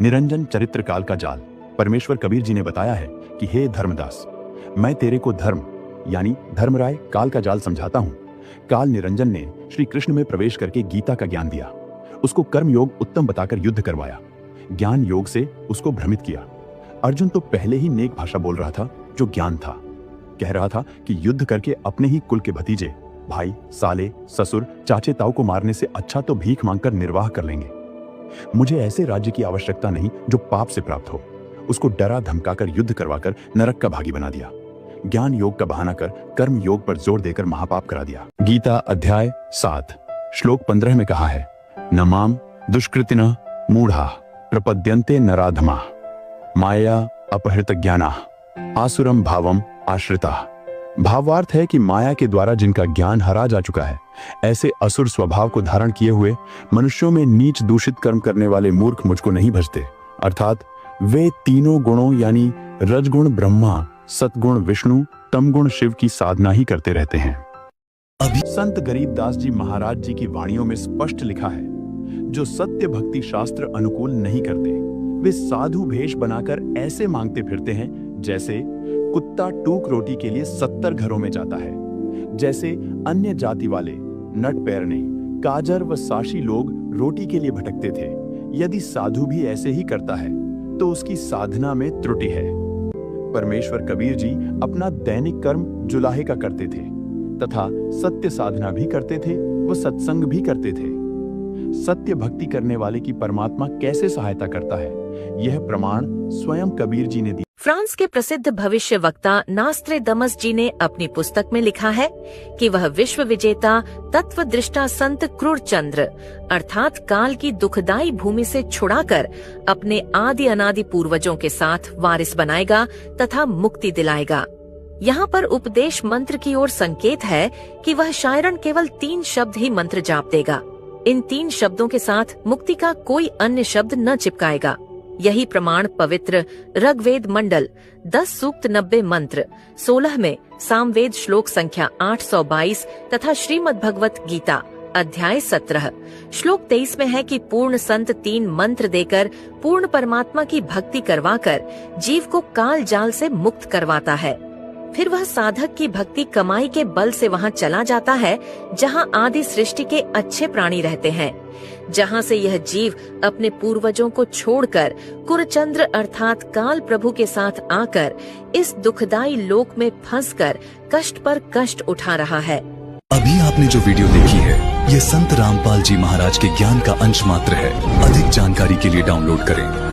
निरंजन चरित्र काल का जाल। परमेश्वर कबीर जी ने बताया है कि हे धर्मदास, मैं तेरे को धर्म यानी धर्मराय काल का जाल समझाता हूँ। काल निरंजन ने श्री कृष्ण में प्रवेश करके गीता का ज्ञान दिया, उसको कर्म योग उत्तम बताकर युद्ध करवाया, ज्ञान योग से उसको भ्रमित किया। अर्जुन तो पहले ही नेक भाषा बोल रहा था, जो ज्ञान था। कह रहा था कि युद्ध करके अपने ही कुल के भतीजे, भाई, साले, ससुर, चाचे ताऊ को मारने से अच्छा तो भीख मांगकर निर्वाह कर लेंगे। मुझे ऐसे राज्य की आवश्यकता नहीं जो पाप से प्राप्त हो। उसको डरा धमकाकर युद्ध करवाकर नरक का भागी बना दिया। ज्ञान योग का बहाना कर कर्म योग पर जोर देकर महापाप करा दिया। गीता अध्याय 7 श्लोक 15 में कहा है, न माम दुष्कृतिनः मूढ़ा प्रपद्यन्ते नराधमा माया अपहृत ज्ञाना आसुरम भावम आश्रिता। भावार्थ है कि माया के द्वारा जिनका ज्ञान हरा जा चुका है, ऐसे असुर स्वभाव को धारण किए हुए मनुष्यों में नीच दूषित कर्म करने वाले मूर्ख मुझको नहीं भजते। अर्थात वे तीनों गुणों यानी रजगुण ब्रह्मा, सतगुण विष्णु, तमगुण शिव की साधना ही करते रहते हैं। अभी संत गरीबदास जी महाराज जी की वाणियों में स्पष्ट लिखा है, जो सत्य भक्ति शास्त्र अनुकूल नहीं करते, वे साधु भेष बनाकर ऐसे मांगते फिरते हैं जैसे कुत्ता टूक रोटी के लिए 70 घरों में जाता है। जैसे अन्य जाति वाले नट पैरने, काजर व साशी लोग रोटी के लिए भटकते थे। यदि साधु भी ऐसे ही करता है तो उसकी साधना में त्रुटि है। परमेश्वर कबीर जी अपना दैनिक कर्म जुलाहे का करते थे तथा सत्य साधना भी करते थे व सत्संग भी करते थे। सत्य भक्ति करने वाले की परमात्मा कैसे सहायता करता है, यह प्रमाण स्वयं कबीर जी ने दिया। फ्रांस के प्रसिद्ध भविष्य वक्ता नास्त्रेदमस जी ने अपनी पुस्तक में लिखा है कि वह विश्व विजेता तत्वदृष्टा संत क्रूरचंद्र अर्थात काल की दुखदाई भूमि से छुड़ाकर अपने आदि अनादि पूर्वजों के साथ वारिस बनाएगा तथा मुक्ति दिलाएगा। यहाँ पर उपदेश मंत्र की ओर संकेत है कि वह शायरन केवल 3 शब्द ही मंत्र जाप देगा। इन 3 शब्दों के साथ मुक्ति का कोई अन्य शब्द न चिपकाएगा। यही प्रमाण पवित्र ऋग्वेद मंडल 10 सूक्त 90 मंत्र 16 में, सामवेद श्लोक संख्या 822 तथा श्रीमद् भगवत गीता अध्याय 17 श्लोक 23 में है कि पूर्ण संत 3 मंत्र देकर पूर्ण परमात्मा की भक्ति करवाकर जीव को काल जाल से मुक्त करवाता है। फिर वह साधक की भक्ति कमाई के बल से वहाँ चला जाता है जहाँ आदि सृष्टि के अच्छे प्राणी रहते हैं, जहाँ से यह जीव अपने पूर्वजों को छोड़कर कुरचंद्र अर्थात काल प्रभु के साथ आकर इस दुखदाई लोक में फंसकर कष्ट पर कष्ट उठा रहा है। अभी आपने जो वीडियो देखी है, ये संत रामपाल जी महाराज के ज्ञान का अंश मात्र है। अधिक जानकारी के लिए डाउनलोड करें